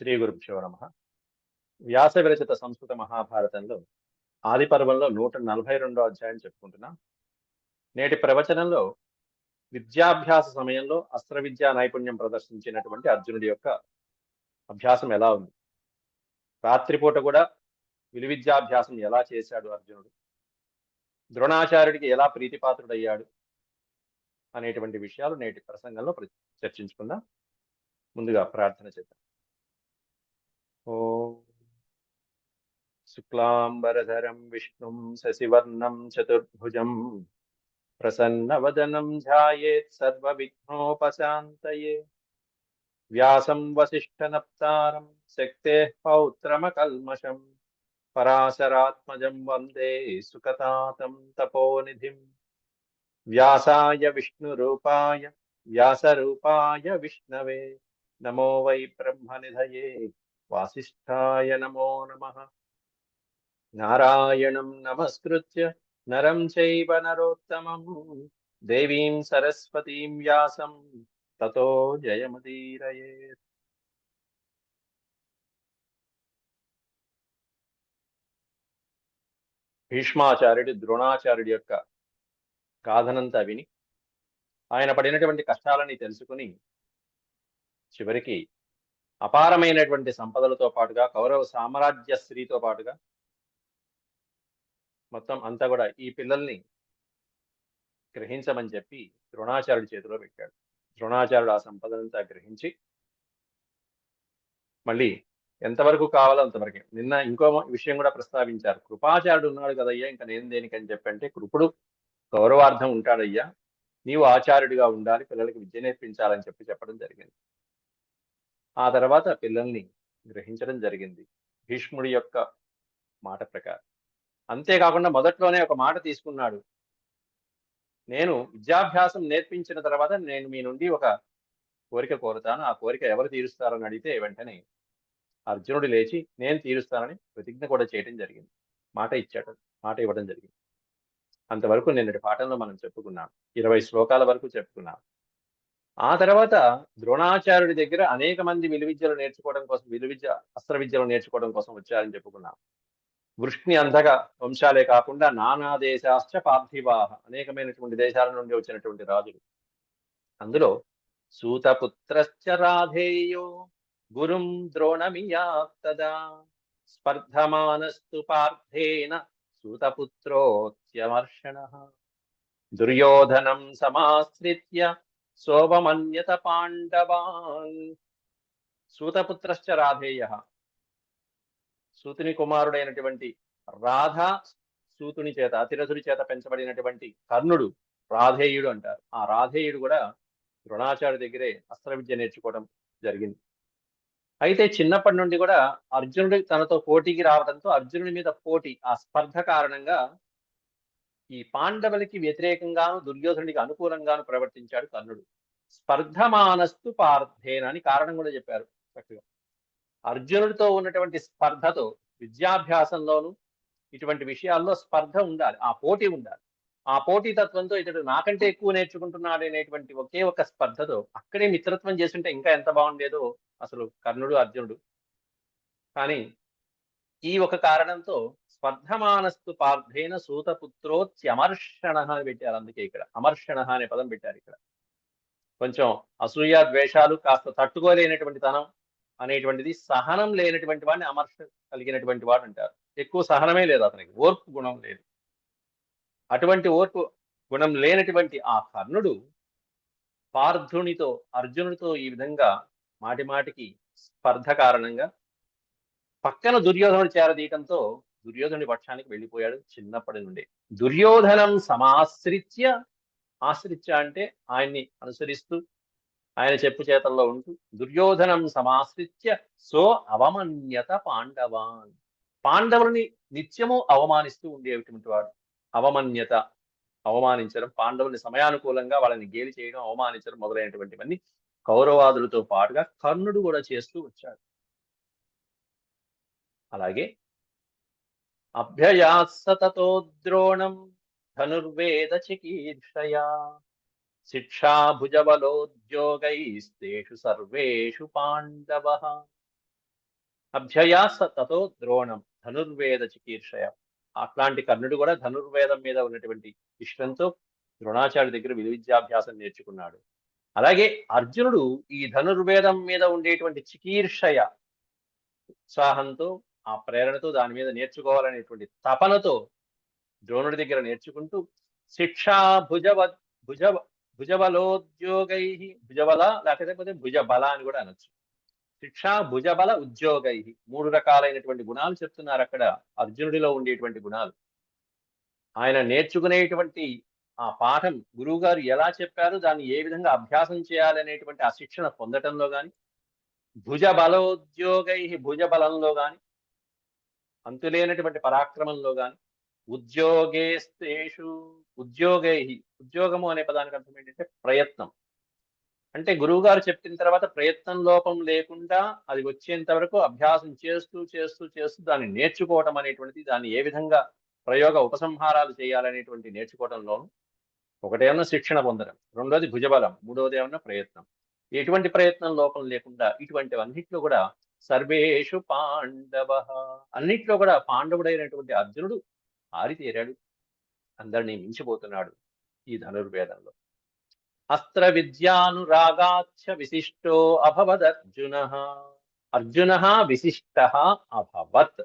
శ్రీ గురుభ్యో నమః. వ్యాస విరచిత సంస్కృత మహాభారతంలో ఆది పర్వంలో 142వ అధ్యాయం చెప్పుకుంటున్నాం. నేటి ప్రవచనంలో విద్యాభ్యాస సమయంలో అస్త్ర విద్యా నైపుణ్యం ప్రదర్శించినటువంటి అర్జునుడి యొక్క అభ్యాసం ఎలా ఉంది, రాత్రిపూట కూడా విలువిద్యాభ్యాసం ఎలా చేశాడు అర్జునుడు, ద్రోణాచార్యుడికి ఎలా ప్రీతిపాత్రుడయ్యాడు అనేటువంటి విషయాలు నేటి ప్రసంగంలో చర్చించుకుందాం. ముందుగా ప్రార్థన చేద్దాం. ఓం శుక్లాంబరధరం విష్ణుం శశివర్ణం చతుర్భుజం ప్రసన్నవదనం ధ్యాయేత్ సర్వవిఘ్నోపశాంతయే. వ్యాసం వసిష్ఠనప్తారం శక్తేః పౌత్రమకల్మషం పరాశరాత్మజం వందే సుకతాతం తపోనిధిం. వ్యాసాయ విష్ణురూపాయ వ్యాసరూపాయ విష్ణవే నమో వై బ్రహ్మనిధయే వాసిష్ఠాయ నమో నమః. నారాయణం నమస్కృత్య నరం చైవ నరోత్తమం దేవీం సరస్వతీం వ్యాసం తతో జయముదీరయేత్. భీష్మాచార్యుడు ద్రోణాచార్యుడి యొక్క గాథనంతా విని ఆయన పడినటువంటి కష్టాలని తెలుసుకుని చివరికి అపారమైనటువంటి సంపదలతో పాటుగా కౌరవ సామ్రాజ్య శ్రీతో పాటుగా మొత్తం అంతా కూడా ఈ పిల్లల్ని గ్రహించమని చెప్పి ద్రోణాచార్యుడి చేతిలో పెట్టాడు. ద్రోణాచార్యుడు ఆ సంపదనంతా గ్రహించి మళ్ళీ ఎంతవరకు కావాలో అంతవరకే. నిన్న ఇంకో విషయం కూడా ప్రస్తావించారు. కృపాచార్యుడు ఉన్నాడు కదయ్యా, ఇంకా నేను దేనికని చెప్పంటే, కృపుడు గౌరవార్థం ఉంటాడయ్యా, నీవు ఆచార్యుడిగా ఉండాలి, పిల్లలకి విద్య నేర్పించాలని చెప్పడం జరిగింది. ఆ తర్వాత పిల్లల్ని గ్రహించడం జరిగింది భీష్ముడి యొక్క మాట ప్రకారం. అంతేకాకుండా మొదట్లోనే ఒక మాట తీసుకున్నాడు, నేను విద్యాభ్యాసం నేర్పించిన తర్వాత నేను మీ నుండి ఒక కోరిక కోరుతాను, ఆ కోరిక ఎవరు తీరుస్తారని అడిగితే వెంటనే అర్జునుడు లేచి నేను తీరుస్తానని ప్రతిజ్ఞ కూడా చేయడం జరిగింది. మాట ఇచ్చాడు, మాట ఇవ్వడం జరిగింది. అంతవరకు నిన్నటి పాఠంలో మనం చెప్పుకున్నాం. 20 శ్లోకాల వరకు చెప్పుకున్నాం. ఆ తర్వాత ద్రోణాచార్యుడి దగ్గర అనేక మంది విలువిద్యలు నేర్చుకోవడం కోసం, అస్త్ర విద్యలు నేర్చుకోవడం కోసం వచ్చారని చెప్పుకున్నాం. వృష్ణి అంధక వంశాలే కాకుండా నానా దేశాశ్చ పార్థివాహ, అనేకమైనటువంటి దేశాల నుండి వచ్చినటువంటి రాజులు. అందులో సూతపుత్రశ్చ రాధేయో గురుం ద్రోణమియాత్తదా స్పర్ధమానస్తు పార్థేన సూతపుత్రోత్యమర్షణః దుర్యోధనం సమాశ్రిత్య సోమమన్యత పాండవాన్. సూతపుత్రశ్చ రాధేయః, సూతుని కుమారుడైనటువంటి రాధ, సూతుని చేత అతిరథుడి చేత పెంచబడినటువంటి కర్ణుడు రాధేయుడు అంటారు. ఆ రాధేయుడు కూడా ద్రోణాచార్య దగ్గరే అస్త్ర విద్య నేర్చుకోవడం జరిగింది. అయితే చిన్నప్పటి నుండి కూడా అర్జునుడు తనతో పోటీకి రావడంతో అర్జునుడి మీద పోటీ, ఆ స్పర్ధ కారణంగా ఈ పాండవులకి వ్యతిరేకంగాను దుర్యోధనుడికి అనుకూలంగాను ప్రవర్తించాడు కర్ణుడు. స్పర్ధమానస్తు పార్థేన అని కారణం కూడా చెప్పారు చక్కగా. అర్జునుడితో ఉన్నటువంటి స్పర్ధతో విద్యాభ్యాసంలోను ఇటువంటి విషయాల్లో స్పర్ధ ఉండాలి, ఆ పోటీ ఉండాలి. ఆ పోటీ తత్వంతో ఇతడు నాకంటే ఎక్కువ నేర్చుకుంటున్నాడు అనేటువంటి ఒకే ఒక స్పర్ధతో అక్కడే మిత్రత్వం చేస్తుంటే ఇంకా ఎంత బాగుండేదో అసలు కర్ణుడు అర్జునుడు. కానీ ఈ ఒక కారణంతో స్పర్ధమానస్తు పార్థేన సూతపుత్రోత్యమర్షణ అని పెట్టారు. అందుకే ఇక్కడ అమర్షణ అనే పదం పెట్టారు. ఇక్కడ కొంచెం అసూయ ద్వేషాలు, కాస్త తట్టుకోలేనటువంటి తనం అనేటువంటిది, సహనం లేనటువంటి వాడిని అమర్ష కలిగినటువంటి వాడు అంటారు. ఎక్కువ సహనమే లేదు అతనికి, ఓర్పు గుణం లేదు. అటువంటి ఓర్పు గుణం లేనటువంటి ఆ కర్ణుడు పార్థునితో అర్జునుడితో ఈ విధంగా మాటి మాటికి స్పర్ధ కారణంగా పక్కన దుర్యోధనుడు చేరదీయటంతో దుర్యోధనుడి పక్షానికి వెళ్ళిపోయాడు చిన్నప్పటి నుండి. దుర్యోధనం సమాశ్రిత్య, ఆశ్రిత్య అంటే ఆయన్ని అనుసరిస్తూ ఆయన చెప్పు చేతల్లో ఉంటూ, దుర్యోధనం సమాశ్రిత్య సో అవమన్యత పాండవాన్, పాండవుల్ని నిత్యము అవమానిస్తూ ఉండేటువంటి వాడు. అవమన్యత, అవమానించడం, పాండవుల్ని సమయానుకూలంగా వాళ్ళని గేలి చేయడం, అవమానించడం మొదలైనటువంటివన్నీ కౌరవాదులతో పాటుగా కర్ణుడు కూడా చేస్తూ వచ్చాడు. అలాగే అభ్యయాత్సతతో ద్రోణం ధనుర్వేద చికీర్షయా శిక్షా భుజబలోద్యోగైస్తేషు సర్వేషు పాండవః అభ్యయాస తతో ద్రోణం ధనుర్వేద చికీర్షయ. అట్లాంటి కర్ణుడు కూడా ధనుర్వేదం మీద ఉన్నటువంటి ఇష్టంతో ద్రోణాచార్య దగ్గర విద్యాభ్యాసం నేర్చుకున్నాడు. అలాగే అర్జునుడు ఈ ధనుర్వేదం మీద ఉండేటువంటి చికీర్షయ ఉత్సాహంతో, ఆ ప్రేరణతో, దాని మీద నేర్చుకోవాలనేటువంటి తపనతో ద్రోణుడి దగ్గర నేర్చుకుంటూ శిక్షా భుజ భుజబలోద్యోగై, భుజబల లేకపోతే భుజబల అని కూడా అనొచ్చు. శిక్షా భుజబల ఉద్యోగై, 3 రకాలైనటువంటి గుణాలు చెప్తున్నారు అక్కడ అర్జునుడిలో ఉండేటువంటి గుణాలు. ఆయన నేర్చుకునేటువంటి ఆ పాఠం గురువు గారు ఎలా చెప్పారు, దాన్ని ఏ విధంగా అభ్యాసం చేయాలనేటువంటి ఆ శిక్షణ పొందటంలో గాని, భుజ బలోద్యోగై, భుజ బలంలో గాని, అంతులేనటువంటి పరాక్రమంలో గాని, ఉద్యోగేస్తేషు ఉద్యోగై, ఉద్యోగము అనే పదానికి అర్థం ఏంటంటే ప్రయత్నం. అంటే గురువు గారు చెప్పిన తర్వాత ప్రయత్నం లోపం లేకుండా అది వచ్చేంత వరకు అభ్యాసం చేస్తూ చేస్తూ చేస్తూ దాన్ని నేర్చుకోవటం అనేటువంటిది, దాన్ని ఏ విధంగా ప్రయోగ ఉపసంహారాలు చేయాలనేటువంటి నేర్చుకోవడంలోనూ ఒకటేమన్నా శిక్షణ పొందడం, రెండోది భుజబలం, మూడోది ఏమన్నా ప్రయత్నం. ఎటువంటి ప్రయత్నం లోపం లేకుండా ఇటువంటివన్నిట్లో కూడా సర్వేషు పాండవ, అన్నిట్లో కూడా పాండవుడైనటువంటి అర్జునుడు ఆరితేరాడు, అందరినీ మించిపోతున్నాడు ఈ ధనుర్వేదంలో. అస్త్ర విద్యానురాగాచ్చ విశిష్టో అభవద్ అర్జున, అర్జున విశిష్ట అభవత్,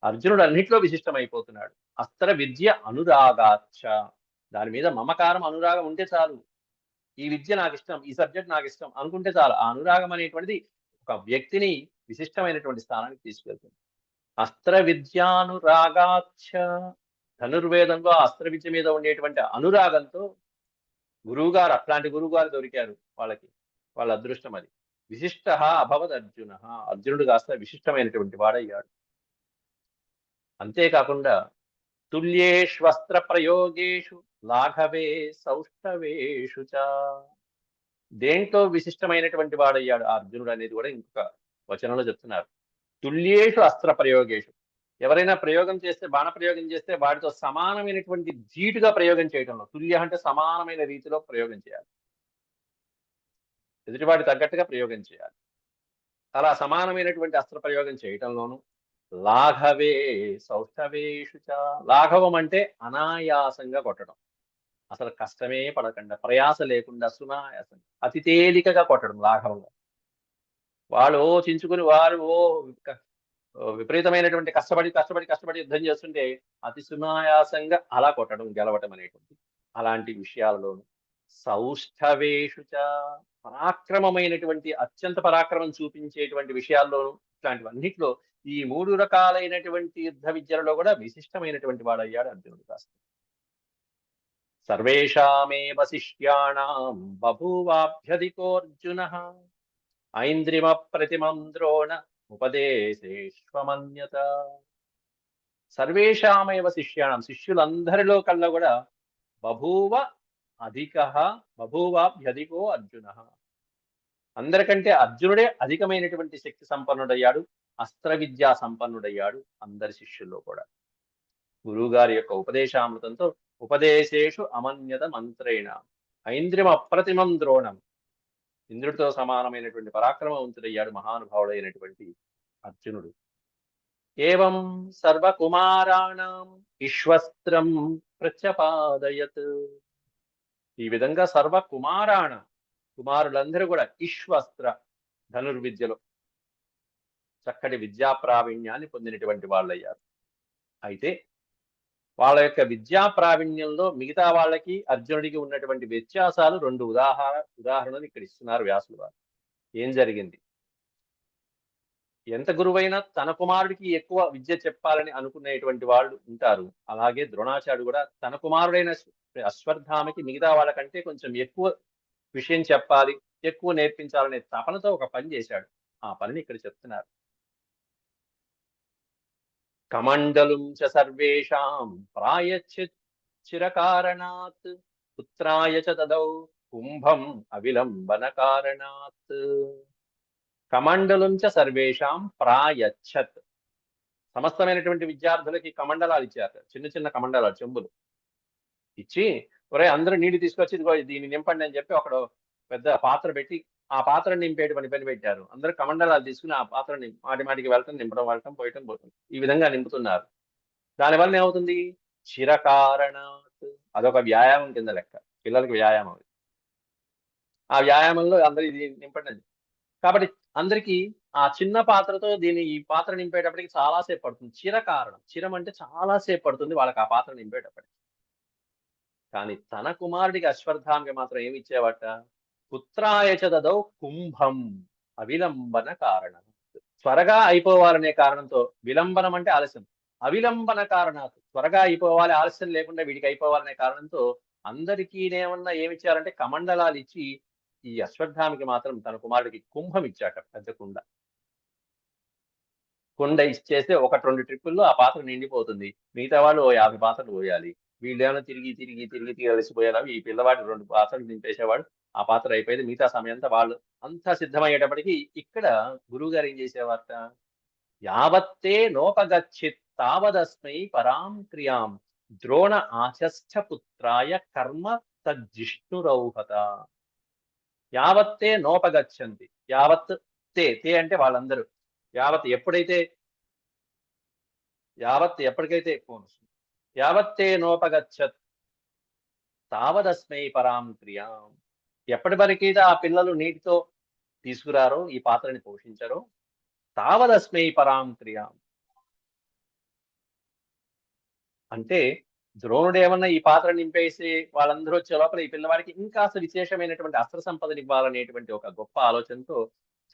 అర్జునుడు అన్నిట్లో విశిష్టమైపోతున్నాడు. అస్త్ర విద్య అనురాగాచ్చ, దాని మీద మమకారం అనురాగం ఉంటే చాలు. ఈ విద్య నాకు ఇష్టం, ఈ సబ్జెక్ట్ నాకు ఇష్టం అనుకుంటే చాలు. ఆ అనురాగం అనేటువంటిది ఒక వ్యక్తిని విశిష్టమైనటువంటి స్థానానికి తీసుకెళ్తుంది. అస్త్ర విద్యానురాగాచ్చ, ధనుర్వేదంలో అస్త్ర విద్య మీద ఉండేటువంటి అనురాగంతో గురువుగారు, అట్లాంటి గురువుగారు దొరికారు వాళ్ళకి, వాళ్ళ అదృష్టం అది. విశిష్ట అభవద్ అర్జున, అర్జునుడు కాస్త విశిష్టమైనటువంటి వాడయ్యాడు. అంతేకాకుండా తుల్యేష్వస్త్ర ప్రయోగేషు లాఘవే సౌష్ఠవేషు చ, దేంట్లో విశిష్టమైనటువంటి వాడయ్యాడు ఆ అర్జునుడు అనేది కూడా ఇంకొక వచనంలో చెప్తున్నారు. తుల్యేషు అస్త్ర ప్రయోగేషు, ఎవరైనా ప్రయోగం చేస్తే, బాణ ప్రయోగం చేస్తే వాటితో సమానమైనటువంటి ధీటుగా ప్రయోగం చేయడంలో, తుల్య అంటే సమానమైన రీతిలో ప్రయోగం చేయాలి, ఎదుటివాడి తగ్గట్టుగా ప్రయోగం చేయాలి. అలా సమానమైనటువంటి అస్త్ర ప్రయోగం చేయటంలోను లాఘవే సౌష్ఠవేషు చ, లాఘవం అంటే అనాయాసంగా కొట్టడం, అసలు కష్టమే పడకుండా, ప్రయాస లేకుండా సునాయాసంగా అతి తేలికగా కొట్టడం లాఘవంగా. వాళ్ళు చించుకుని వారు విపరీతమైనటువంటి కష్టపడి కష్టపడి కష్టపడి యుద్ధం చేస్తుంటే అతి సునాయాసంగా అలా కొట్టడం, గెలవటం అనేటువంటి అలాంటి విషయాలలోను సౌష్ఠవేషుచ, పరాక్రమమైనటువంటి అత్యంత పరాక్రమం చూపించేటువంటి విషయాల్లోనూ, ఇట్లాంటివన్నిట్లో ఈ 3 రకాలైనటువంటి యుద్ధ విద్యలలో కూడా విశిష్టమైనటువంటి వాడయ్యాడు అర్జునుడు కాస్త. సర్వేషామేవ శిష్యాణాం బభూవాభ్యధికోర్జున ఐంద్రిమ ప్రతిమం ద్రోణ ఉపదేశేష్వమన్యత. సర్వేషామేవ శిష్యాణం, శిష్యులందరిలో కల్లా కూడా బభూవ అధిక, బభూవాభ్యధికో అర్జున, అందరికంటే అర్జునుడే అధికమైనటువంటి శక్తి సంపన్నుడయ్యాడు, అస్త్ర విద్యా సంపన్నుడయ్యాడు అందరి శిష్యుల్లో కూడా. గురువుగారి యొక్క ఉపదేశామృతంతో ఉపదేశేషు అమన్యత మంత్రేణ ఐంద్రిమ అప్రతిమం ద్రోణం, ఇంద్రుడితో సమానమైనటువంటి పరాక్రమవంతుడయ్యాడు మహానుభావుడైనటువంటి అర్జునుడు. ఏవం సర్వకుమారాణం ఇష్వస్త్రం ప్రత్యపాదయత్, ఈ విధంగా సర్వకుమారాణ, కుమారులందరూ కూడా ఇష్వస్త్ర, ధనుర్విద్యలో చక్కటి విద్యా ప్రావీణ్యాన్ని పొందినటువంటి వాళ్ళయ్యారు. అయితే వాళ్ళ యొక్క విద్యా ప్రావీణ్యంలో మిగతా వాళ్ళకి అర్జునుడికి ఉన్నటువంటి వ్యత్యాసాలు 2 ఉదాహరణలు ఇక్కడ ఇస్తున్నారు వ్యాసులు వారు. ఏం జరిగింది? ఎంత గురువైనా తన కుమారుడికి ఎక్కువ విద్య చెప్పాలని అనుకునేటువంటి వాళ్ళు ఉంటారు. అలాగే ద్రోణాచార్యుడు కూడా తన కుమారుడైన అశ్వత్థామకి మిగతా వాళ్ళకంటే కొంచెం ఎక్కువ విషయం చెప్పాలి, ఎక్కువ నేర్పించాలనే తపనతో ఒక పని చేశాడు. ఆ పనిని ఇక్కడ చెప్తున్నారు. కమండలుం చ సర్వేషాం ప్రాయశ్చిత్ చిరకారణాత్ పుత్రాయ చ తదౌ కుంభం అవిలంబన కారణాత్. కమండలుం చ సర్వేషాం ప్రాయచ్చత్, సమస్తమైనటువంటి విద్యార్థులకి కమండలాలు ఇచ్చారు, చిన్న చిన్న కమండలాలు, చెంబులు ఇచ్చి, ఒరే అందరూ నీళ్లు తీసుకొచ్చి దీన్ని నింపండి అని చెప్పి అక్కడ పెద్ద పాత్ర పెట్టి ఆ పాత్ర నింపేటువంటి పని పెట్టారు. అందరూ కమండలాలు తీసుకుని ఆ పాత్రని మాటి మాటికి వెళ్ళటం, నింపడం, పోయటం. ఈ విధంగా నింపుతున్నారు. దానివల్ల ఏమవుతుంది? చిరకారణాత్ అదొక వ్యాయామం కింద లెక్క. పిల్లలకి వ్యాయామం. ఆ వ్యాయామంలో అందరూ ఇది నింపండి. కాబట్టి అందరికీ ఆ చిన్న పాత్రతో ఈ పాత్ర నింపేటప్పటికి చాలా సేపు పడుతుంది. చిరకారణం. చిరం అంటే చాలా సేపు పడుతుంది వాళ్ళకి ఆ పాత్ర నింపేటప్పటికి. కానీ తన కుమారుడికి అశ్వత్థామకి మాత్రం ఏమి ఇచ్చేవాట? పుత్రాయ చ దదౌ కుంభం అవిలంబన కారణం. త్వరగా అయిపోవాలనే కారణంతో, విలంబనం అంటే ఆలస్యం. అవిలంబన కారణాలు త్వరగా అయిపోవాలి, ఆలస్యం లేకుండా వీడికి అయిపోవాలనే కారణంతో అందరికీ ఏమిచ్చారంటే కమండలాలు ఇచ్చి, ఈ అశ్వత్థామకి మాత్రం తన కుమారుడికి కుంభం ఇచ్చాట, పెద్ద కుండ. కుండ ఇచ్చేస్తే 1-2 ట్రిప్పుల్లో ఆ పాత్ర నిండిపోతుంది. మిగతా వాళ్ళు ఓ 50 పాత్రలు పోయాలి. వీళ్ళేమో తిరిగి అలసిపోయేలాగా ఈ పిల్లవాడు 2 పాత్రలు నింపేసేవాడు. ఆ పాత్ర అయిపోయేది. మిగతా సమయం వాళ్ళు అంతా సిద్ధమయ్యేటప్పటికి ఇక్కడ గురువుగారు ఏం చేసేవారట? యావత్తే నోపగచ్చిత్ తావదస్మై పరాం క్రియాం ద్రోణ ఆచష్ట పుత్రాయ కర్మ తజ్జిష్ణురౌహత. యావత్తే నోపగచ్చంతి. యావత్ తే అంటే వాళ్ళందరూ. ఎప్పటికైతే యావత్తే నోపగచ్చత్ తావదస్మై పరాం క్రియాం. ఎప్పటి వరకైతే ఆ పిల్లలు నీటితో తీసుకురారో, ఈ పాత్రని పోషించరో, తావదస్మై పరాం క్రియాం అంటే ద్రోణుడు ఏమన్నా ఈ పాత్ర నింపేసి వాళ్ళందరూ వచ్చే లోపల ఈ పిల్లవాడికి ఇంకాస్త విశేషమైనటువంటి అస్త్ర సంపదనివ్వాలనేటువంటి ఒక గొప్ప ఆలోచనతో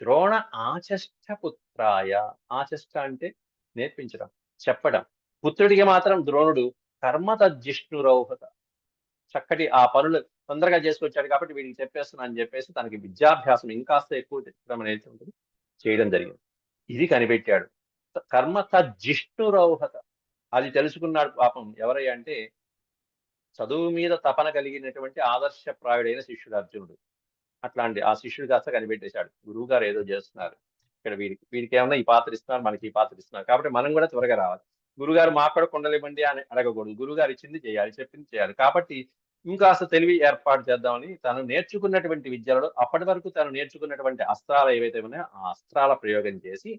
ద్రోణ ఆచష్ట పుత్రాయ. ఆచష్ట అంటే నేర్పించడం, చెప్పడం. పుత్రుడికి మాత్రం ద్రోణుడు కర్మ తజ్జిష్ణురౌహత. చక్కటి ఆ పనులు తొందరగా చేసుకొచ్చాడు కాబట్టి వీడికి చెప్పేస్తున్నా అని చెప్పేసి తనకి విద్యాభ్యాసం ఇంకాస్త ఎక్కువ చెప్పడం అనేది చేయడం జరిగింది. ఇది కనిపెట్టాడు. కర్మ తజ్జిష్ణురౌహత. అది తెలుసుకున్నాడు పాపం. ఎవరయ్యా అంటే చదువు మీద తపన కలిగినటువంటి ఆదర్శప్రాయుడైన శిష్యుడు అర్జునుడు. అట్లాంటి ఆ శిష్యుడు కాస్త కనిపెట్టేశాడు. గురువు గారు ఏదో చేస్తున్నారు ఇక్కడ, వీడికి ఏమన్నా ఈ పాత్ర ఇస్తున్నారు, మనకి ఈ పాత్ర ఇస్తున్నారు, కాబట్టి మనం కూడా త్వరగా రావాలి. గురుగారు మాకు కూడా కుండలివ్వండి అని అడగకూడదు. గురుగారు ఇచ్చింది చేయాలి, చెప్పింది చేయాలి. కాబట్టి ఇంకాస్త తెలివి ఏర్పాటు చేద్దామని తను నేర్చుకున్నటువంటి విద్యలలో అప్పటి వరకు తను నేర్చుకున్నటువంటి అస్త్రాలు ఏవైతే ఉన్నాయో ఆ అస్త్రాల ప్రయోగం చేసి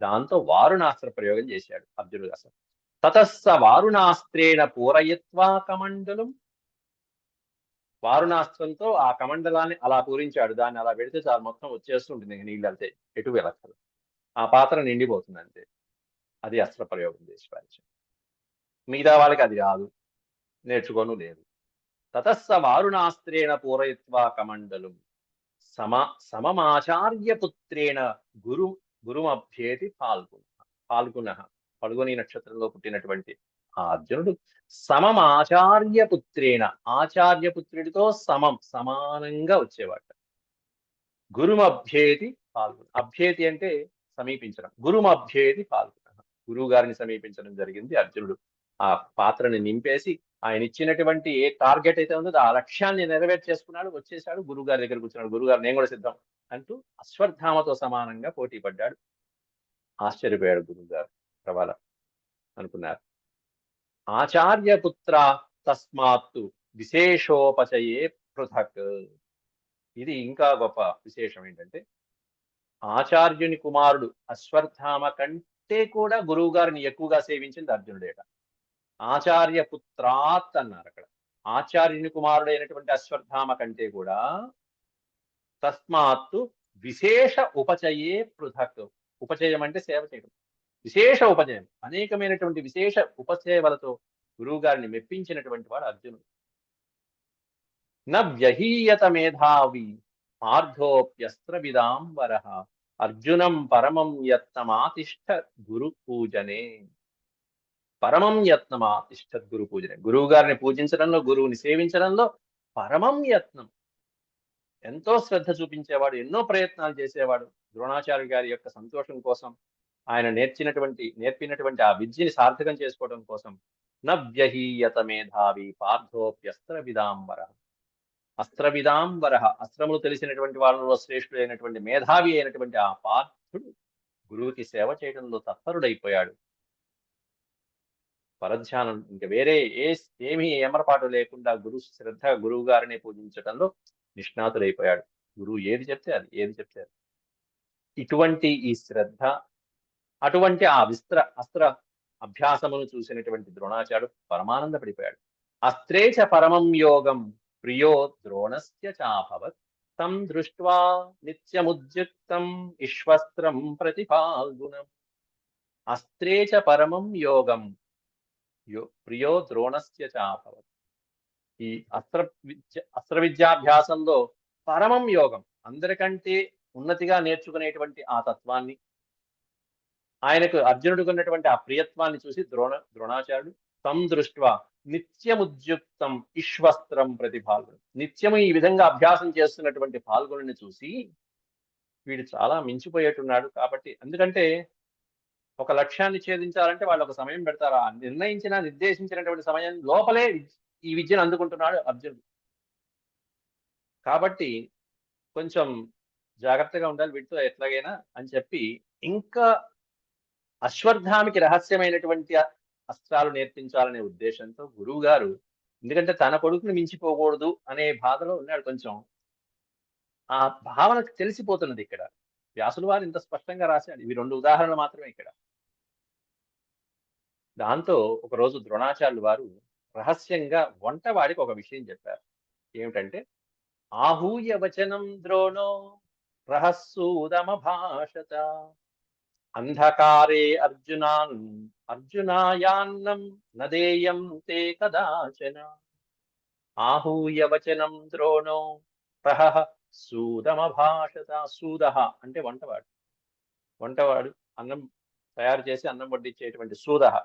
దాంతో వారుణాస్త్ర ప్రయోగం చేశాడు అర్జునుడు. అసలు తతస్స వారుణాస్త్రేణ పూరయత్వా కమండలం. వారుణాస్త్రంతో ఆ కమండలాన్ని అలా పూరించాడు. దాన్ని అలా పెడితే చాలు, మొత్తం వచ్చేస్తుంటుంది నీళ్ళు వెళ్తే, ఎటు వెళ్ళక్కలు. ఆ పాత్ర నిండిపోతుంది అంతే. అది అస్త్ర ప్రయోగం చేసి పారించాడు. మిగతా వాళ్ళకి అది రాదు, నేర్చుకోను లేదు. తతస్స వారుణాస్త్రేణ పూరయత్వా కమండలం సమమాచార్య పుత్రేణ గురుమభ్యేతి పాల్గొన. పల్గొని నక్షత్రంలో పుట్టినటువంటి ఆ అర్జునుడు సమమాచార్య పుత్రేణ, ఆచార్యపుత్రుడితో సమానంగా వచ్చేవాట. గురుమభ్యేతి పాల్గొన. అభ్యేతి అంటే సమీపించడం. గురుమభ్యేతి పాల్గొన. గురువు గారిని సమీపించడం జరిగింది అర్జునుడు. ఆ పాత్రని నింపేసి ఆయన ఇచ్చినటువంటి ఏ టార్గెట్ అయితే ఉందో ఆ లక్ష్యాన్ని నెరవేర్చేసుకున్నాడు, వచ్చేసాడు. గురువు గారి దగ్గర కూర్చున్నాడు. గురుగారు నేను కూడా సిద్ధం అంటూ అశ్వత్థామతో సమానంగా పోటీ పడ్డాడు. ఆశ్చర్యపోయాడు గురువు గారు. ప్రబల అనుకున్నారు. ఆచార్యపుత్ర తస్మాత్తు విశేషోపచయే పృథక్. ఇది ఇంకా గొప్ప విశేషం ఏంటంటే, ఆచార్యుని కుమారుడు అశ్వత్థామ కంటే కూడా గురువు గారిని ఎక్కువగా సేవించింది అర్జునుడేట. ఆచార్యపుత్రాత్ అన్నారు అక్కడ. ఆచార్యుని కుమారుడైనటువంటి అశ్వత్థామ కంటే కూడా తస్మాత్తు విశేష ఉపచయే పృథక్. ఉపచయం అంటే సేవ చేయడం. విశేష ఉపచయం, అనేకమైనటువంటి విశేష ఉపసేవలతో గురువు గారిని మెప్పించినటువంటి వాడు అర్జునుడు. న వ్యహీయత మేధావి పార్థోప్యస్త్ర విదాంబర అర్జునం పరమం యత్నమాతిష్ట గురు పూజనే. పరమం యత్నమాతిష్ట గురు పూజనే. గురువు గారిని పూజించడంలో, గురువుని సేవించడంలో పరమం యత్నం, ఎంతో శ్రద్ధ చూపించేవాడు, ఎన్నో ప్రయత్నాలు చేసేవాడు. ద్రోణాచార్య గారి యొక్క సంతోషం కోసం, ఆయన నేర్పినటువంటి ఆ విద్యని సార్థకం చేసుకోవడం కోసం. నవ్యహీయత మేధావి పార్థోప్యస్త్ర విదాంబర. అస్త్ర విదాంబర, అస్త్రములు తెలిసినటువంటి వాళ్ళలో శ్రేష్ఠుడైనటువంటి మేధావి అయినటువంటి ఆ పార్థుడు గురువుకి సేవ చేయడంలో తత్పరుడైపోయాడు. పరధ్యానం ఇంకా వేరే ఏమీ ఏమరపాటు లేకుండా గురువు గారిని పూజించడంలో నిష్ణాతుడైపోయాడు. గురువు ఏది చెప్తే అది. ఇటువంటి ఈ శ్రద్ధ, అటువంటి ఆ అస్త్ర అభ్యాసమును చూసినటువంటి ద్రోణాచార్యుడు పరమానంద పడిపోయాడు. అస్త్రే చ పరమం యోగం ప్రియో ద్రోణస్య చాభవత్ తం దృష్ట్వా నిత్యముద్యుక్తం ఇష్వస్త్రం ప్రతిపాల్గుణం. అస్త్రే చ పరమం యోగం ప్రియో ద్రోణస్య చాభవత్. ఈ అస్త్ర విద్యాభ్యాసంలో పరమం యోగం, అందరికంటే ఉన్నతిగా నేర్చుకునేటువంటి ఆ తత్వాన్ని, ఆయనకు అర్జునుడికి ఉన్నటువంటి ఆ ప్రియత్వాన్ని చూసి ద్రోణాచార్యుడు తం దృష్ట్వా నిత్యముద్యుక్తం ఇష్వస్త్రం ప్రతి పాల్గొను, నిత్యము ఈ విధంగా అభ్యాసం చేస్తున్నటువంటి పాల్గొని చూసి వీడు చాలా మించిపోయేట్టున్నాడు. కాబట్టి ఎందుకంటే ఒక లక్ష్యాన్ని ఛేదించాలంటే వాళ్ళు ఒక సమయం పెడతారు. ఆ నిర్దేశించినటువంటి సమయం లోపలే ఈ విద్యను అందుకుంటున్నాడు అర్జునుడు. కాబట్టి కొంచెం జాగ్రత్తగా ఉండాలి వీటితో ఎట్లాగైనా అని చెప్పి ఇంకా అశ్వత్థామికి రహస్యమైనటువంటి అస్త్రాలు నేర్పించాలనే ఉద్దేశంతో గురువు గారు, ఎందుకంటే తన కొడుకుని మించిపోకూడదు అనే బాధలో ఉన్నాడు కొంచెం. ఆ భావనకు తెలిసిపోతున్నది ఇక్కడ. వ్యాసులు వారు ఇంత స్పష్టంగా రాశాడు. ఇవి 2 ఉదాహరణలు మాత్రమే ఇక్కడ. దాంతో ఒకరోజు ద్రోణాచార్యులు వారు రహస్యంగా వంటవాడికి ఒక విషయం చెప్పారు. ఏమిటంటే, ఆహూయ వచనం ద్రోణో రహస్సూదమభాషత అంధకారే అర్జునాయాన్నం నదేయం తే కదాచన. ఆహూయ వచనం ద్రోణో రహః సూదమభాషత. సూదః అంటే వంటవాడు అన్నం తయారు చేసి అన్నం వడ్డించేటువంటి సూదః.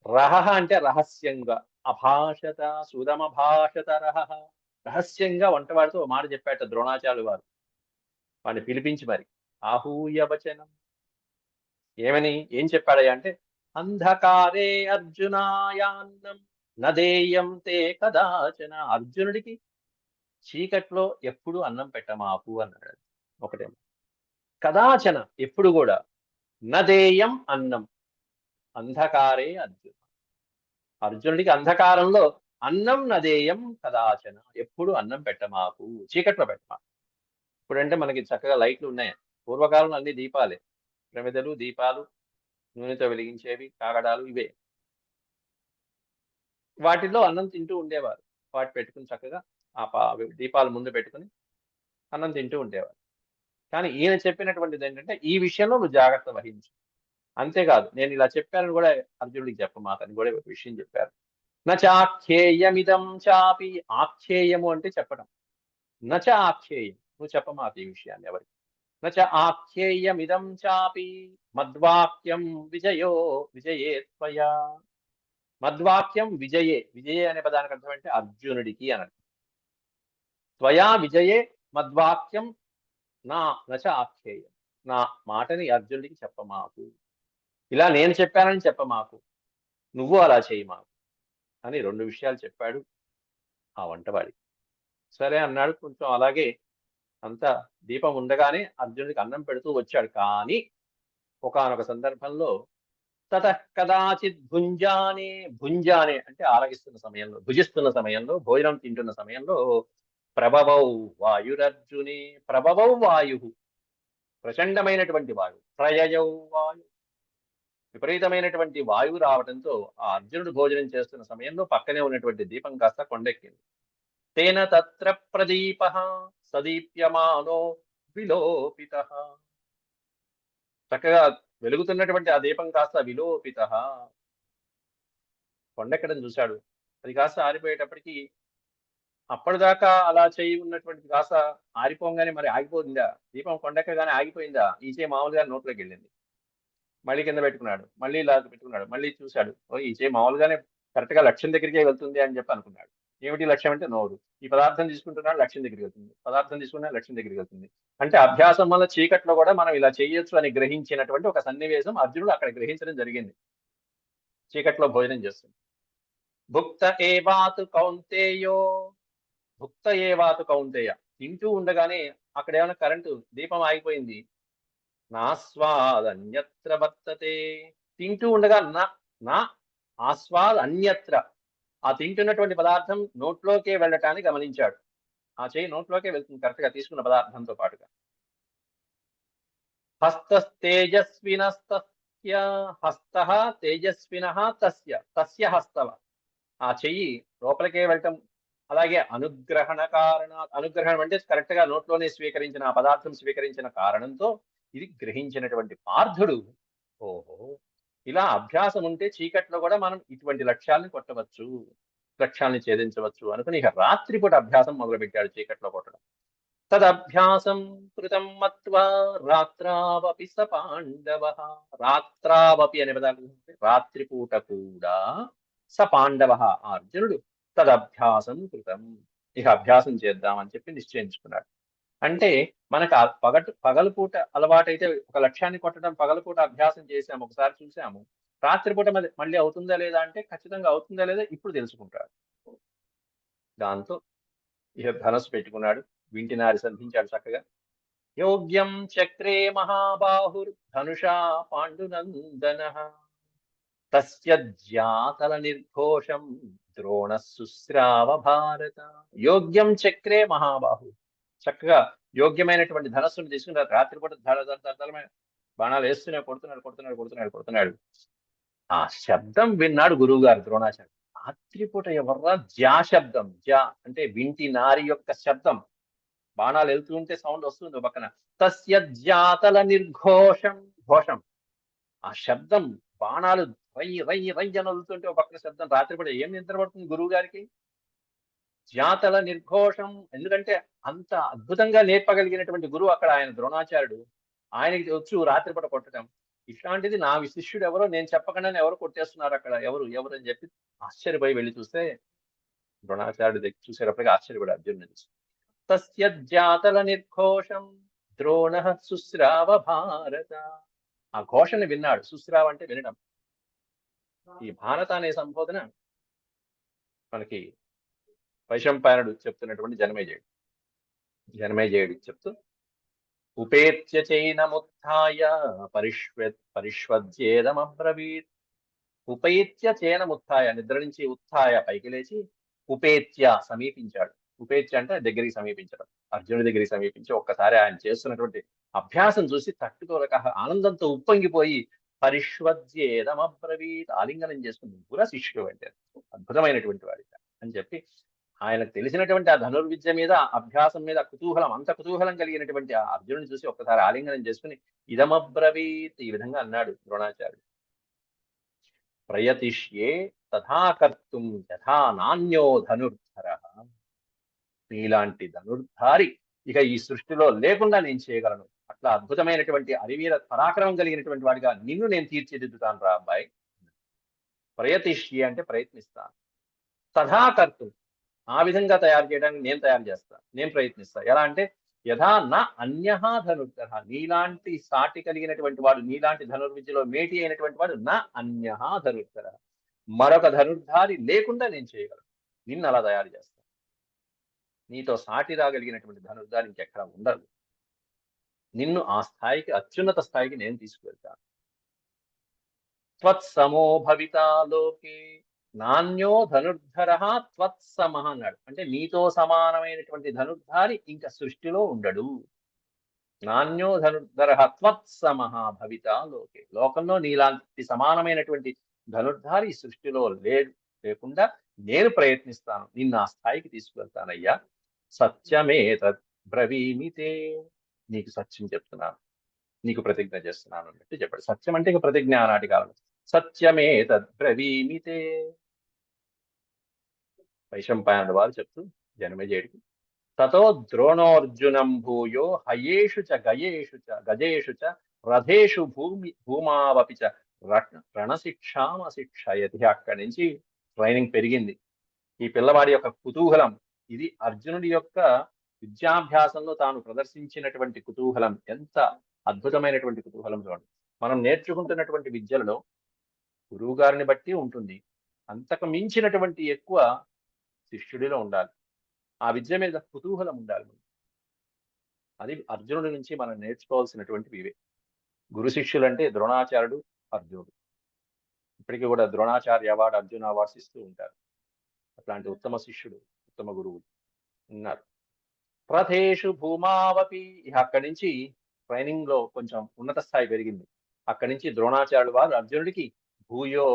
రహః అంటే రహస్యంగా, అభాషత సూదమభాషత రహః, రహస్యంగా వంటవాడితో మాట చెప్పాట ద్రోణాచార్యులు వారు. వాడిని పిలిపించి మరి ఆహూయ వచనం ఏమని ఏం చెప్పాడయ్యా అంటే, అంధకారే అర్జునాయాన్నం నదేయం తే కదాచన. అర్జునుడికి చీకట్లో ఎప్పుడు అన్నం పెట్టమాకు అన్నాడు. ఒకటేమో కదాచన ఎప్పుడు కూడా, నదేయం అన్నం, అంధకారే అర్జునుడికి అంధకారంలో అన్నం నదేయం కదాచన, ఎప్పుడు అన్నం పెట్టమాకు, చీకట్లో పెట్టమా. ఇప్పుడంటే మనకి చక్కగా లైట్లు ఉన్నాయి. పూర్వకాలంలో అన్ని దీపాలే, ప్రమిదలు దీపాలు నూనెతో వెలిగించేవి కాగడాలు ఇవే. వాటిల్లో అన్నం తింటూ ఉండేవారు. వాటి పెట్టుకుని చక్కగా ఆ దీపాలు ముందు పెట్టుకుని అన్నం తింటూ ఉండేవారు. కానీ ఈయన చెప్పినటువంటిది ఏంటంటే, ఈ విషయంలో నువ్వు జాగ్రత్త వహించు. అంతేకాదు, నేను ఇలా చెప్పానని కూడా అర్జునుడికి చెప్పమాకని కూడా ఒక విషయం చెప్పారు. నచాఖ్యేయమిదం చాపి, ఆఖ్యేయము అంటే చెప్పడం, నచ ఆఖ్యేయం నువ్వు చెప్పమాక ఈ విషయాన్ని ఎవరికి. నచ ఆఖ్యేయమిదం చాపి మద్వాక్యం విజయే త్వయా. మద్వాక్యం విజయే అనే పదానికి అర్థం అంటే అర్జునుడికి అని అర్థం. త్వయా విజయే మద్వాక్యం నచ ఆఖ్యేయం, నా మాటని అర్జునుడికి చెప్పమాకు, ఇలా నేను చెప్పానని చెప్పమాకు, నువ్వు అలా చేయి మాకు అని 2 విషయాలు చెప్పాడు ఆ వంటవాడి. సరే అన్నాడు. కొంచెం అలాగే అంతా దీపం ఉండగానే అర్జునుడికి అన్నం పెడుతూ వచ్చాడు. కానీ ఒకానొక సందర్భంలో తతః కదాచిత్ భుంజానే అంటే ఆరగిస్తున్న సమయంలో, భుజిస్తున్న సమయంలో, భోజనం తింటున్న సమయంలో ప్రభవౌ వాయురర్జునే. ప్రభవౌ వాయు, ప్రచండమైనటువంటి వాయువు, ప్రయయౌ వాయు, విపరీతమైనటువంటి వాయువు రావడంతో ఆ అర్జునుడు భోజనం చేస్తున్న సమయంలో పక్కనే ఉన్నటువంటి దీపం కాస్త కొండెక్కింది. తేన తత్ర ప్రదీపః సదీప్యమానో విలోపితః. చక్కగా వెలుగుతున్నటువంటి ఆ దీపం కాస్త విలోపితః, కొండెక్కడం చూశాడు. అది కాస్త ఆరిపోయేటప్పటికి, అప్పటిదాకా అలా చేయి ఉన్నటువంటిది కాస్త ఆరిపోగానే మరి ఆగిపోయిందా? దీపం కొండెక్కగానే ఆగిపోయిందా? ఈ చేయి మామూలుగా నోట్లోకి వెళ్ళింది. మళ్ళీ కింద పెట్టుకున్నాడు, మళ్ళీ ఇలా పెట్టుకున్నాడు, మళ్ళీ చూశాడు. ఈ చేయి మామూలుగానే కరెక్ట్ గా లక్ష్యం దగ్గరికే వెళ్తుంది అని చెప్పి అనుకున్నాడు. ఏమిటి లక్ష్యం అంటే నోరు. ఈ పదార్థం తీసుకుంటున్నాడు, లక్ష్యం దగ్గరికి వెళ్తుంది. పదార్థం తీసుకున్నా లక్ష్యం దగ్గరికి వెళ్తుంది. అంటే అభ్యాసం వల్ల చీకట్లో కూడా మనం ఇలా చేయొచ్చు అని గ్రహించినటువంటి ఒక సన్నివేశం అర్జునుడు అక్కడ గ్రహించడం జరిగింది. చీకట్లో భోజనం చేస్తుంది. భుక్త ఏవాతు కౌంతేయ, తింటూ ఉండగానే అక్కడ ఏమైనా కరెంటు దీపం ఆగిపోయింది. నాస్వాదన్యత్ర వర్తతే, తింటూ ఉండగా నా ఆస్వాద్ అన్యత్ర, ఆ తింటున్నటువంటి పదార్థం నోట్లోకే వెళ్ళటాన్ని గమనించాడు. ఆ చెయ్యి నోట్లోకే వెళ్తుంది కరెక్ట్ గా తీసుకున్న పదార్థంతో పాటుగా. హస్తస్తేజస్వినస్తస్య హస్తః తేజస్వినః తస్య తస్య హస్తవ. ఆ చెయ్యి లోపలికే వెళ్ళటం, అలాగే అనుగ్రహణం అంటే కరెక్ట్ గా నోట్లోనే స్వీకరించిన ఆ పదార్థం స్వీకరించిన కారణంతో ఇది గ్రహించినటువంటి పార్థుడు, ఓహో ఇలా అభ్యాసం ఉంటే చీకట్లో కూడా మనం ఇటువంటి లక్ష్యాలను కొట్టవచ్చు, లక్ష్యాన్ని ఛేదించవచ్చు అనుకుని ఇక రాత్రిపూట అభ్యాసం మొదలుపెట్టాడు చీకట్లో కొట్టడం. తదభ్యాసం కృతం మత్వా రాత్రావపి స పాండవ. రాత్రావపి అనే పదాలు రాత్రిపూట కూడా స పాండవ అర్జునుడు తదభ్యాసం కృతం ఇక అభ్యాసం చేద్దామని చెప్పి నిశ్చయించుకున్నాడు. అంటే మనకు పగలుపూట అలవాటైతే ఒక లక్ష్యాన్ని కొట్టడం పగలుపూట అభ్యాసం చేసాము, ఒకసారి చూసాము. రాత్రిపూట మళ్ళీ అవుతుందా లేదా అంటే ఖచ్చితంగా అవుతుందా లేదా ఇప్పుడు తెలుసుకుంటాడు. దాంతో ఇక ధనస్సు పెట్టుకున్నాడు, వింటినారి సంధించాడు చక్కగా. యోగ్యం చక్రే మహాబాహుర్ ధనుషా పాండునందన తస్య జాతల నిర్ఘోషం ద్రోణ శుశ్రావ భారత. యోగ్యం చక్రే మహాబాహు, చక్కగా యోగ్యమైనటువంటి ధనస్సును తీసుకుని రాత్రిపూట బాణాలు వేస్తూనే కొడుతున్నాడు. ఆ శబ్దం విన్నాడు గురువు గారు ద్రోణాచార్య. రాత్రిపూట ఎవర్రా జా శబ్దం, జా అంటే వింటి నారి యొక్క శబ్దం. బాణాలు వెళ్తూ ఉంటే సౌండ్ వస్తుంది పక్కన. తస్య జాతల నిర్ఘోషం, ఘోషం ఆ శబ్దం, బాణాలు రై రై రై అని వదులుతుంటే ఒక పక్కన శబ్దం. రాత్రిపూట ఏం నిద్ర పడుతుంది గురువు గారికి? జాతల నిర్ఘోషం, ఎందుకంటే అంత అద్భుతంగా నేర్పగలిగినటువంటి గురువు అక్కడ ఆయన ద్రోణాచార్యుడు. ఆయనకి వచ్చు రాత్రిపూట కొట్టడం. ఇట్లాంటిది నా శిష్యుడు ఎవరో నేను చెప్పకుండానే ఎవరు కొట్టేస్తున్నారు అక్కడ, ఎవరు అని చెప్పి ఆశ్చర్యపోయి వెళ్ళి చూస్తే ద్రోణాచార్యుడు దగ్గర చూసేటప్పటికి ఆశ్చర్యపడి అర్జునుడు తస్య జాతల నిర్ఘోషం ద్రోణ శుశ్రావ భారత. ఆ ఘోషని విన్నాడు. శుశ్రావ అంటే వినడం. ఈ భారత అనే సంబోధన మనకి వైశంపాయనుడు చెప్తున్నటువంటి జనమేజయుడు చెప్తూ ఉపేత్య చైనముత్థాయ పరిష్వజ్యేదమబ్రవీత్. ఉపేత్య చేనముత్థాయ, నిద్ర నుంచి ఉత్థాయ పైకి లేచి, ఉపేత్య సమీపించాడు. ఉపేత్య అంటే దగ్గరికి సమీపించడం. అర్జునుడి దగ్గరికి సమీపించి ఒక్కసారి ఆయన చేస్తున్నటువంటి అభ్యాసం చూసి తట్టుకోలేక ఆనందంతో ఉప్పొంగిపోయి పరిష్వజ్యేదమబ్రవీత్, ఆలింగనం చేసుకుని కూడా శిష్యుడు అంటే అద్భుతమైనటువంటి వాడి అని చెప్పి ఆయనకు తెలిసినటువంటి ఆ ధనుర్విద్య మీద అభ్యాసం మీద కుతూహలం, అంత కుతూహలం కలిగినటువంటి ఆ అర్జునుడిని చూసి ఒక్కసారి ఆలింగనం చేసుకుని ఇదమబ్రవీత్, ఈ విధంగా అన్నాడు ద్రోణాచార్యుడు. ప్రయతిష్యే తథా కర్తుం యథా నాన్యో ధనుర్ధర. నీలాంటి ధనుర్ధారి ఇక ఈ సృష్టిలో లేకుండా నేను చేయగలను. అట్లా అద్భుతమైనటువంటి అరివీర పరాక్రమం కలిగినటువంటి వాడిగా నిన్ను నేను తీర్చిదిద్దుతాను రా అబ్బాయి. ప్రయతిష్యే అంటే ప్రయత్నిస్తాను, తథా కర్తుం ఆ విధంగా తయారు చేయడానికి నేను తయారు చేస్తా, నేను ప్రయత్నిస్తా. ఎలా అంటే యథా నా అన్యః ధనుర్ధర, నీలాంటి సాటి కలిగినటువంటి వాడు, నీలాంటి ధనుర్విద్యలో మేటి అయినటువంటి వాడు నా అన్యః ధనుర్ధర, మరొక ధనుర్ధారి లేకుండా నేను చేయగలను. నిన్ను అలా తయారు చేస్తా. నీతో సాటి రాగలిగినటువంటి ధనుర్ధారి ఇంకెక్కడ ఉండదు. నిన్ను ఆ స్థాయికి, అత్యున్నత స్థాయికి నేను తీసుకువెళ్తాను. త్వత్సమో భవితా లోకే నాణ్యో ధనుర్ధర త్వత్సమః అన్నాడు. అంటే నీతో సమానమైనటువంటి ధనుర్ధారి ఇంకా సృష్టిలో ఉండడు. నాణ్యో ధనుర్ధర త్వత్సమః భవితా లోకే, లోకంలో నీలాంటి సమానమైనటువంటి ధనుర్ధారి సృష్టిలో లేకుండా నేను ప్రయత్నిస్తాను, నిన్ను ఆ స్థాయికి తీసుకువెళ్తానయ్యా. సత్యమేతద్ బ్రవీమితే, నీకు సత్యం చెప్తున్నాను, నీకు ప్రతిజ్ఞ చేస్తున్నాను అన్నట్టు చెప్పాడు. సత్యం అంటే ఇక ప్రతిజ్ఞ ఆనాటి కాలం. సత్యమేతద్ బ్రవీమితే, వైశంపాయనుడు వారు చెప్తూ జనమేజయుడికి. తతో ద్రోణోర్జునం భూయో హయేషు చ గజేషు చ రథేషు భూమావపి చ రణశిక్షామశిక్షయతి. అక్కడి నుంచి ట్రైనింగ్ పెరిగింది. ఈ పిల్లవాడి యొక్క కుతూహలం, ఇది అర్జునుడి యొక్క విద్యాభ్యాసంలో తాను ప్రదర్శించినటువంటి కుతూహలం ఎంత అద్భుతమైనటువంటి కుతూహలం చూడండి. మనం నేర్చుకుంటున్నటువంటి విద్యలలో గురువు గారిని బట్టి ఉంటుంది, అంతకు మించినటువంటి ఎక్కువ శిష్యుడిలో ఉండాలి. ఆ విద్య మీద కుతూహలం ఉండాలి. అది అర్జునుడి నుంచి మనం నేర్చుకోవాల్సినటువంటి ఇవే. గురు శిష్యులు అంటే ద్రోణాచార్యుడు, అర్జునుడు. ఇప్పటికీ కూడా ద్రోణాచార్య అవార్డు, అర్జున అవార్డ్స్ ఇస్తూ ఉంటారు. అట్లాంటి ఉత్తమ శిష్యుడు, ఉత్తమ గురువులు ఉన్నారు. రథేషు భూమావపి. అక్కడి నుంచి ట్రైనింగ్ లో కొంచెం ఉన్నత స్థాయి పెరిగింది. అక్కడి నుంచి ద్రోణాచార్యులు వారు అర్జునుడికి భూయో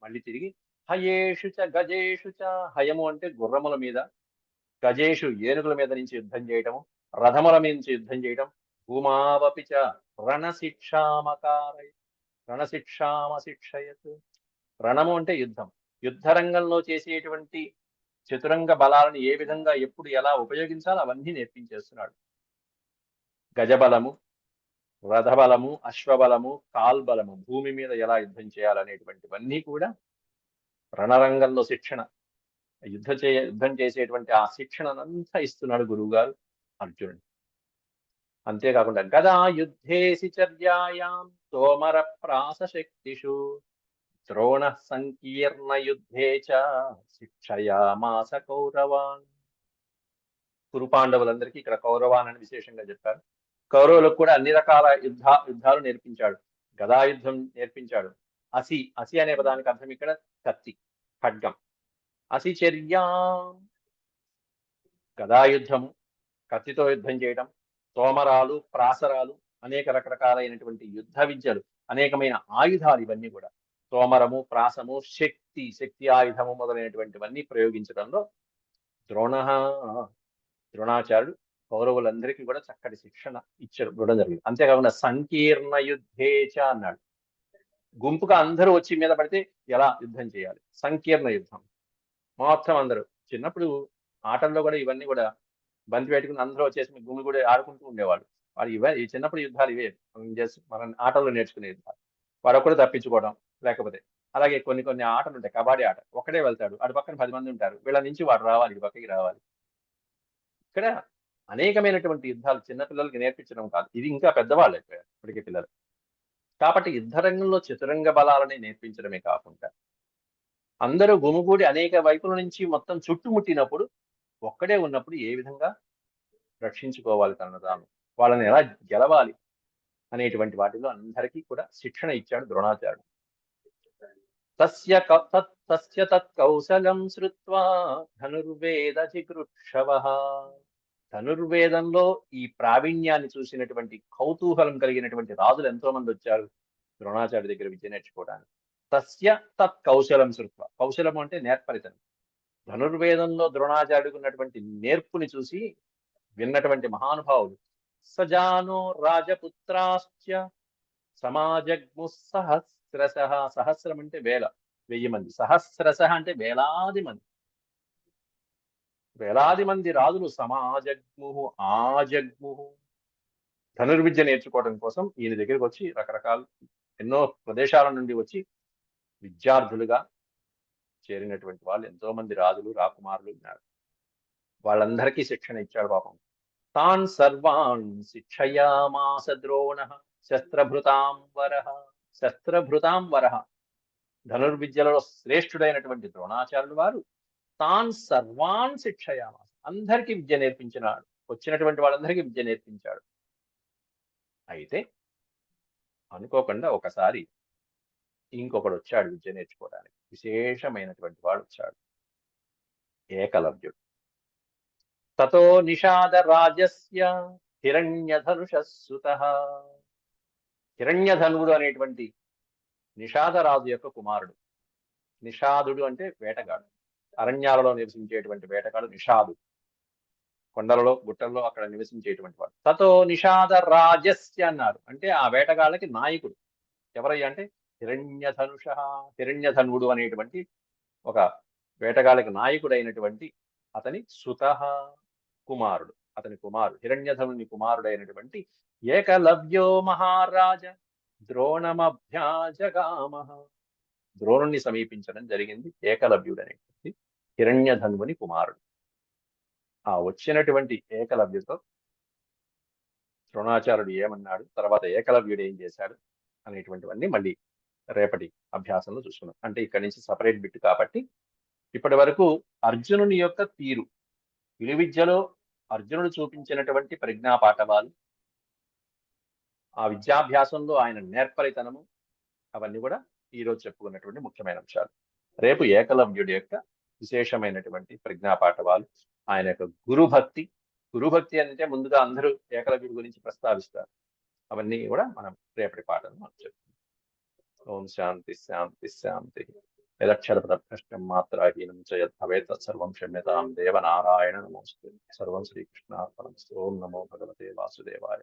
మళ్ళీ తిరిగి హయేషు చ గజేషు చ, హయము అంటే గుర్రముల మీద, గజేషు ఏనుగుల మీద నుంచి యుద్ధం చేయటము, రథముల మీద నుంచి యుద్ధం చేయటం, భూమావపి చ రణశిక్షామకారయ, రణశిక్షామ శిక్షయత్. రణము అంటే యుద్ధం, యుద్ధ రంగంలో చేసేటువంటి చతురంగ బలాలను ఏ విధంగా ఎప్పుడు ఎలా ఉపయోగించాలో అవన్నీ నేర్పించేస్తున్నాడు. గజబలము, రథబలము, అశ్వబలము, కాల్బలము, భూమి మీద ఎలా యుద్ధం చేయాలనేటువంటివన్నీ కూడా రణరంగంలో శిక్షణ, యుద్ధం చేసేటువంటి ఆ శిక్షణనంతా ఇస్తున్నాడు గురువు గారు అర్జునుడు. అంతేకాకుండా గదా యుద్ధేసి చర్యాయాం తోమర ప్రాస శక్తిషు ద్రోణ సంకీర్ణ యుద్ధే చ శిక్షయామాస కౌరవాన్. కురు పాండవులందరికీ ఇక్కడ కౌరవాన్ అని విశేషంగా చెప్పారు. కౌరవులకు కూడా అన్ని రకాల యుద్ధాలు నేర్పించాడు. గదాయుద్ధం నేర్పించాడు. అసి అనే పదానికి అర్థం ఇక్కడ కత్తి, ఖడ్గం. అసిచర్యా, గదాయుద్ధము, కత్తితో యుద్ధం చేయడం, తోమరాలు, ప్రాసరాలు, అనేక రకరకాలైనటువంటి యుద్ధ విద్యలు, అనేకమైన ఆయుధాలు, ఇవన్నీ కూడా తోమరము, ప్రాసము, శక్తి ఆయుధము మొదలైనటువంటివన్నీ ప్రయోగించడంలో ద్రోణాచార్యుడు కౌరవులందరికీ కూడా చక్కటి శిక్షణ ఇవ్వడం జరిగింది. అంతేకాకుండా సంకీర్ణ యుద్ధేచ అన్నాడు. గుంపుగా అందరూ వచ్చి మీద పడితే ఎలా యుద్ధం చేయాలి, సంకీర్ణ యుద్ధం. మొత్తం అందరూ చిన్నప్పుడు ఆటల్లో కూడా ఇవన్నీ కూడా బంతి పెట్టుకుని అందరూ వచ్చేసి గుమి కూడా ఆడుకుంటూ ఉండేవాళ్ళు. ఈ చిన్నప్పుడు యుద్ధాలు ఇవే మన ఆటల్లో నేర్చుకునే యుద్ధాలు. వాడు ఒక్కడు తప్పించుకోవడం, లేకపోతే అలాగే కొన్ని ఆటలు ఉంటాయి. కబడ్డీ ఆట ఒకడే వెళ్తాడు, అటు పక్కన 10 మంది ఉంటారు, వీళ్ళ నుంచి వాడు రావాలి, ఇటు పక్కకి రావాలి. ఇక్కడ అనేకమైనటువంటి యుద్ధాలు చిన్నపిల్లలకి నేర్పించడం కాదు, ఇది ఇంకా పెద్దవాళ్ళు అయిపోయారు ఇప్పటికే పిల్లలు. కాబట్టి యుద్ధ రంగంలో చతురంగ బలాలని నేర్పించడమే కాకుండా అందరూ గుమిగూడి అనేక వైపుల నుంచి మొత్తం చుట్టుముట్టినప్పుడు ఒక్కడే ఉన్నప్పుడు ఏ విధంగా రక్షించుకోవాలి తనను తాను, వాళ్ళని ఎలా గెలవాలి అనేటువంటి వాటిలో అందరికీ కూడా శిక్షణ ఇచ్చాడు ద్రోణాచార్యుడు. తస్య తత్కౌశలం శ్రుత్వా ధనుర్వేద జిగృక్షవః. ధనుర్వేదంలో ఈ ప్రావీణ్యాన్ని చూసినటువంటి కౌతూహలం కలిగినటువంటి రాజులు ఎంతో మంది వచ్చారు ద్రోణాచార్య దగ్గర విద్య నేర్చుకోవడానికి. తస్య తత్కౌశలం శ్రుత్వ, కౌశలం అంటే నేర్పరితనం. ధనుర్వేదంలో ద్రోణాచార్యుడికి ఉన్నటువంటి నేర్పుని చూసి విన్నటువంటి మహానుభావులు సజానో రాజపుత్రాశ్చ సమాజగ్ము సహస్రశ. సహస్రం అంటే 1000 మంది, సహస్రశ అంటే వేలాది మంది. వేలాది మంది రాజులు సమాజగ్ము ఆజగ్ము ధనుర్విద్య నేర్చుకోవడం కోసం ఈయన దగ్గరికి వచ్చి రకరకాల ఎన్నో ప్రదేశాల నుండి వచ్చి విద్యార్థులుగా చేరినటువంటి వాళ్ళు ఎంతో మంది రాజులు, రాకుమారులు ఉన్నారు. వాళ్ళందరికీ శిక్షణ ఇచ్చాడు పాపం. తాన్ సర్వాన్ శిక్షయామాస ద్రోణ శస్త్రభృతాం వరః. ధనుర్విద్యలో శ్రేష్ఠుడైనటువంటి ద్రోణాచార్యులు వారు తాన్ సర్వాన్ శిక్షయామాస, అందరికీ విద్య నేర్పించినాడు. వచ్చినటువంటి వాళ్ళందరికీ విద్య నేర్పించాడు. అయితే అనుకోకుండా ఒకసారి ఇంకొకడు వచ్చాడు విద్య నేర్చుకోవడానికి. విశేషమైనటువంటి వాడు వచ్చాడు, ఏకలవ్యుడు. తతో నిషాద రాజస్య హిరణ్యధనుషస్సుతః. హిరణ్యధనుడు అనేటువంటి నిషాదరాజు యొక్క కుమారుడు. నిషాదుడు అంటే వేటగాడు, అరణ్యాలలో నివసించేటువంటి వేటగాడు నిషాదు. కొండలలో, గుట్టల్లో అక్కడ నివసించేటువంటి వాడు. తతో నిషాద రాజస్య అన్నారు అంటే ఆ వేటగాళ్ళకి నాయకుడు. ఎవరయ్యా అంటే హిరణ్యధనుష, హిరణ్యధనుడు అనేటువంటి ఒక వేటగాళ్ళకి నాయకుడైనటువంటి అతని సుతః, కుమారుడు. అతని కుమారుడు హిరణ్యధనుని కుమారుడైనటువంటి ఏకలవ్యో మహారాజ ద్రోణమభ్యాజగామ. ద్రోణుణ్ణి సమీపించడం జరిగింది ఏకలవ్యుడు అనేటువంటి హిరణ్యధనుని కుమారుడు. ఆ వచ్చినటువంటి ఏకలవ్యుతో ద్రోణాచార్యుడు ఏమన్నాడు, తర్వాత ఏకలవ్యుడు ఏం చేశాడు అనేటువంటివన్నీ మళ్ళీ రేపటి అభ్యాసంలో చూసుకున్నాం. అంటే ఇక్కడి నుంచి సపరేట్ బిట్ కాబట్టి ఇప్పటి వరకు అర్జునుని యొక్క తీరు, విలువిద్యలో అర్జునుడు చూపించినటువంటి ప్రజ్ఞా పాఠవాలు, ఆ విద్యాభ్యాసంలో ఆయన నేర్పరితనము, అవన్నీ కూడా ఈరోజు చెప్పుకున్నటువంటి ముఖ్యమైన అంశాలు. రేపు ఏకలవ్యుడి యొక్క విశేషమైనటువంటి ప్రజ్ఞా పాఠవాలు, ఆయన యొక్క గురుభక్తి, గురుభక్తి అంటే ముందుగా అందరూ ఏకలవ్యుడి గురించి ప్రస్తావిస్తారు. అవన్నీ కూడా మనం రేపటి పాఠంలో మనం చెప్తాం. ఓం శాంతి శాంతి శాంతి. యదక్షరపదభ్రష్టం మాత్రాహీనం చ యద్భవేత్ తత్సర్వం క్షమ్యతాం దేవనారాయణ నమోస్తుతే. సర్వం శ్రీకృష్ణార్పణమస్తు. ఓం నమో భగవతే వాసుదేవాయ.